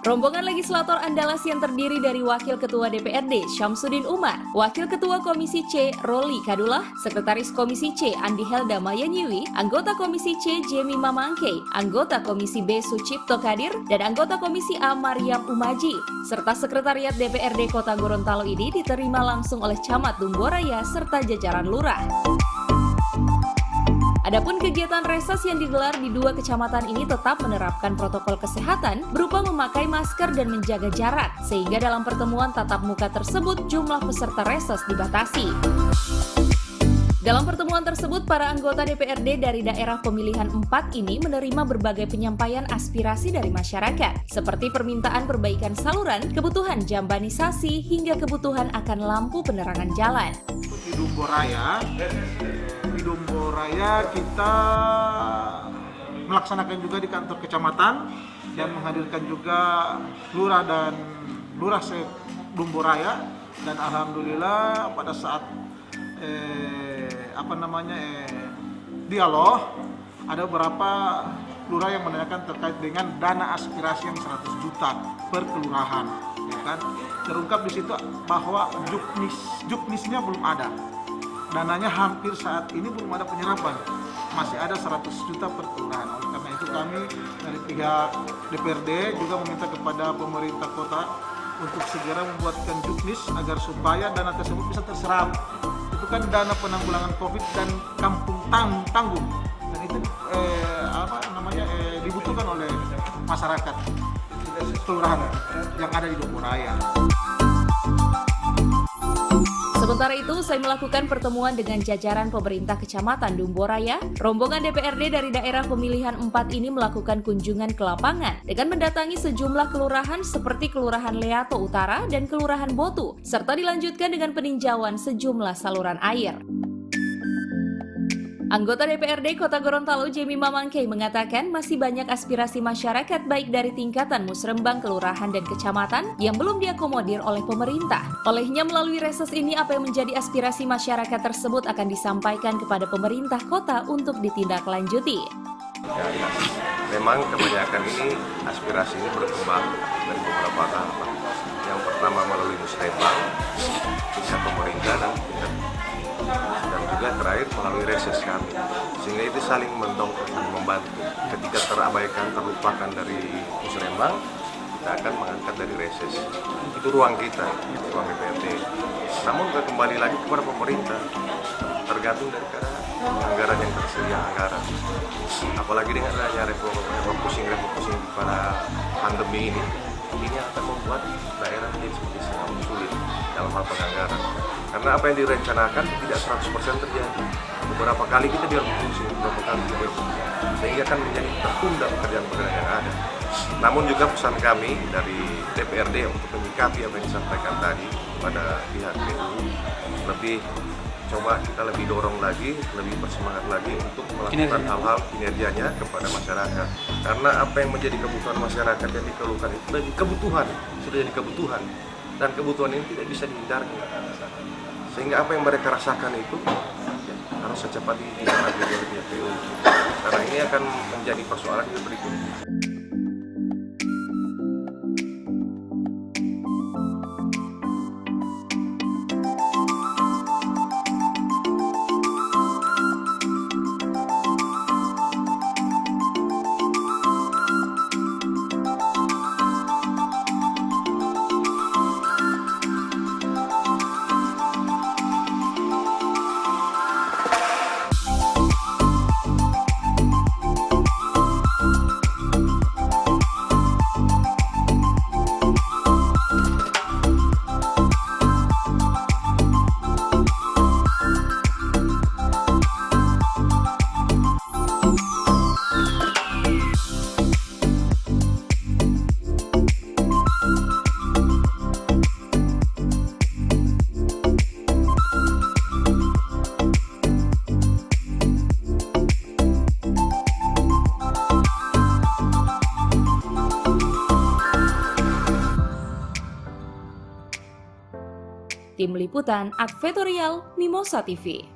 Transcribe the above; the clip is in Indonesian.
Rombongan legislator Andalas yang terdiri dari Wakil Ketua DPRD Syamsuddin Umar, Wakil Ketua Komisi C Roli Kadullah, Sekretaris Komisi C Andi Helda Mayaniwi, Anggota Komisi C Jemi Mamangke, Anggota Komisi B Sucipto Kadir, dan Anggota Komisi A Maryam Umaji, serta Sekretariat DPRD Kota Gorontalo ini diterima langsung oleh Camat Dumboraya serta jajaran lurah. Adapun kegiatan reses yang digelar di dua kecamatan ini tetap menerapkan protokol kesehatan berupa memakai masker dan menjaga jarak, sehingga dalam pertemuan tatap muka tersebut jumlah peserta reses dibatasi. Dalam pertemuan tersebut, para anggota DPRD dari daerah pemilihan 4 ini menerima berbagai penyampaian aspirasi dari masyarakat, seperti permintaan perbaikan saluran, kebutuhan jambanisasi, hingga kebutuhan akan lampu penerangan jalan. Di Dumboraya kita melaksanakan juga di kantor kecamatan dan menghadirkan juga lurah dan lurah Dumboraya, dan alhamdulillah pada saat dialog ada beberapa lurah yang menanyakan terkait dengan dana aspirasi yang 100 juta per kelurahan, ya kan? Terungkap di situ bahwa juknisnya belum ada. Dananya hampir saat ini belum ada penyerapan, masih ada 100 juta per kelurahan. Oleh karena itu kami dari pihak DPRD juga meminta kepada pemerintah kota untuk segera membuatkan juknis agar supaya dana tersebut bisa terserap. Itu kan dana penanggulangan COVID dan kampung tanggung, dan itu dibutuhkan oleh masyarakat kelurahan yang ada di Dumboraya. Sementara itu, usai melakukan pertemuan dengan jajaran pemerintah Kecamatan Dumboraya, rombongan DPRD dari daerah pemilihan 4 ini melakukan kunjungan ke lapangan dengan mendatangi sejumlah kelurahan seperti Kelurahan Leato Utara dan Kelurahan Botu, serta dilanjutkan dengan peninjauan sejumlah saluran air. Anggota DPRD Kota Gorontalo Jemi Mamangke mengatakan masih banyak aspirasi masyarakat baik dari tingkatan musrembang, kelurahan, dan kecamatan yang belum diakomodir oleh pemerintah. Olehnya melalui reses ini apa yang menjadi aspirasi masyarakat tersebut akan disampaikan kepada pemerintah kota untuk ditindaklanjuti. Ya. Memang kebanyakan ini aspirasi ini berkembang dari beberapa tahapan. Yang pertama melalui musrembang, tingkat pemerintah dan juga terakhir melalui reses kami, sehingga itu saling mendongkrak dan membantu. Ketika terabaikan, terlupakan dari musrembang, kita akan mengangkat dari reses. Itu ruang kita, ruang DPRD. Namun kembali lagi kepada pemerintah, tergantung dari anggaran yang tersedia anggaran. Apalagi dengan adanya refocusing pada pandemi ini akan membuat daerah menjadi semakin sulit dalam hal penganggaran. Karena apa yang direncanakan tidak 100% terjadi. Beberapa kali kita direfocusing, beberapa kali kita direfocusing, sehingga akan menjadi tertunda pekerjaan-pekerjaan yang ada. Namun juga pesan kami dari DPRD untuk menyikapi apa yang disampaikan tadi kepada pihak PU, kita lebih dorong lagi, lebih bersemangat lagi untuk melakukan hal-hal kinerjanya kepada masyarakat. Karena apa yang menjadi kebutuhan masyarakat yang dikeluhkan itu sudah jadi kebutuhan, dan kebutuhan ini tidak bisa dihindarkan. Sehingga apa yang mereka rasakan itu harus secepat ditindaklanjuti oleh pihak PU. Karena ini akan menjadi persoalan yang berikutnya. Tim Liputan Advertorial Mimosa TV.